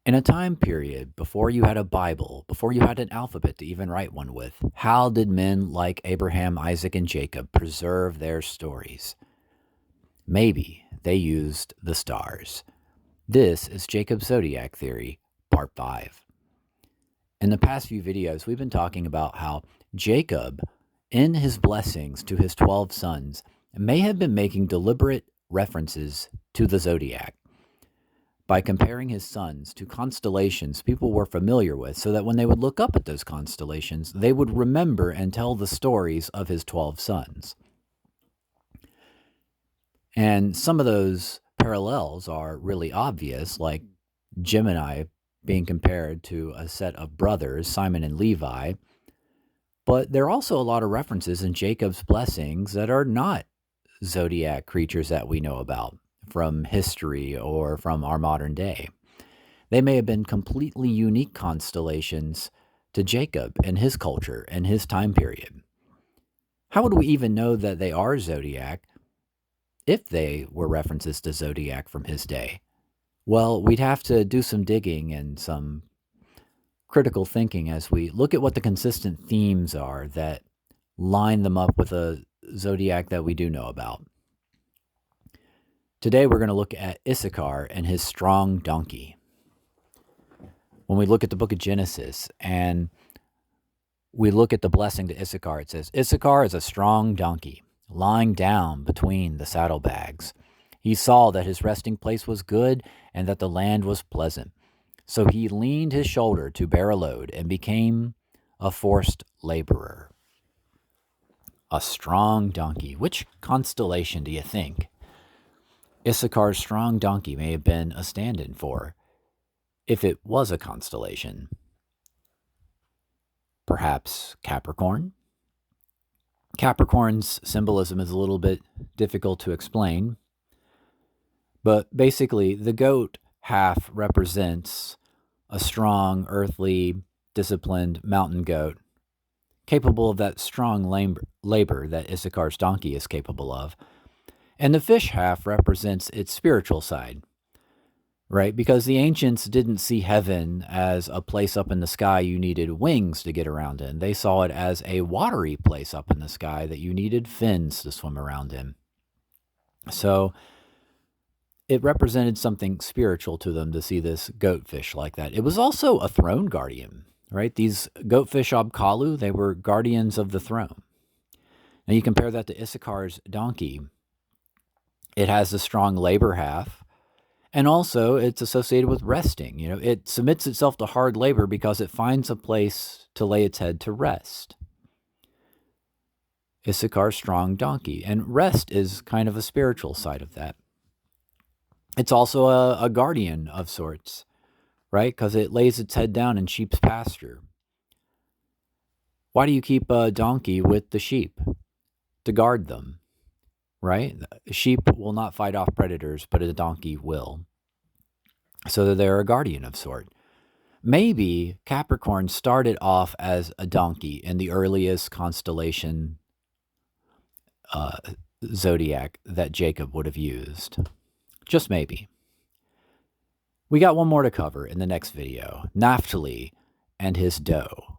In a time period before you had a Bible, before you had an alphabet to even write one with, how did men like Abraham, Isaac, and Jacob preserve their stories? Maybe they used the stars. This is Jacob's Zodiac Theory, Part 5. In the past few videos, we've been talking about how Jacob, in his blessings to his 12 sons, may have been making deliberate references to the zodiac by comparing his sons to constellations people were familiar with, so that when they would look up at those constellations, they would remember and tell the stories of his 12 sons. And some of those parallels are really obvious, like Gemini being compared to a set of brothers, Simon and Levi. But there are also a lot of references in Jacob's blessings that are not zodiac creatures that we know about from history or from our modern day. They may have been completely unique constellations to Jacob and his culture and his time period. How would we even know that they are zodiac if they were references to zodiac from his day? Well, we'd have to do some digging and some critical thinking as we look at what the consistent themes are that line them up with a zodiac that we do know about. Today we're going to look at Issachar and his strong donkey. When we look at the book of Genesis and we look at the blessing to Issachar, it says, Issachar is a strong donkey, lying down between the saddlebags. He saw that his resting place was good and that the land was pleasant. So he leaned his shoulder to bear a load and became a forced laborer. A strong donkey. Which constellation do you think Issachar's strong donkey may have been a stand-in for, if it was a constellation? Perhaps Capricorn? Capricorn's symbolism is a little bit difficult to explain, but basically the goat half represents a strong, earthly, disciplined mountain goat, capable of that strong labor that Issachar's donkey is capable of. And the fish half represents its spiritual side, right? Because the ancients didn't see heaven as a place up in the sky you needed wings to get around in. They saw it as a watery place up in the sky that you needed fins to swim around in. So it represented something spiritual to them to see this goatfish like that. It was also a throne guardian, right? These goatfish Abkalu, they were guardians of the throne. Now you compare that to Issachar's donkey. It has the strong labor half, and also it's associated with resting. It submits itself to hard labor because it finds a place to lay its head to rest. Issachar's strong donkey, and rest is kind of a spiritual side of that. It's also a guardian of sorts, right? Because it lays its head down in sheep's pasture. Why do you keep a donkey with the sheep? To guard them, right? Sheep will not fight off predators, but a donkey will. So they're a guardian of sort. Maybe Capricorn started off as a donkey in the earliest constellation zodiac that Jacob would have used. Just maybe. We got one more to cover in the next video, Naphtali and his doe.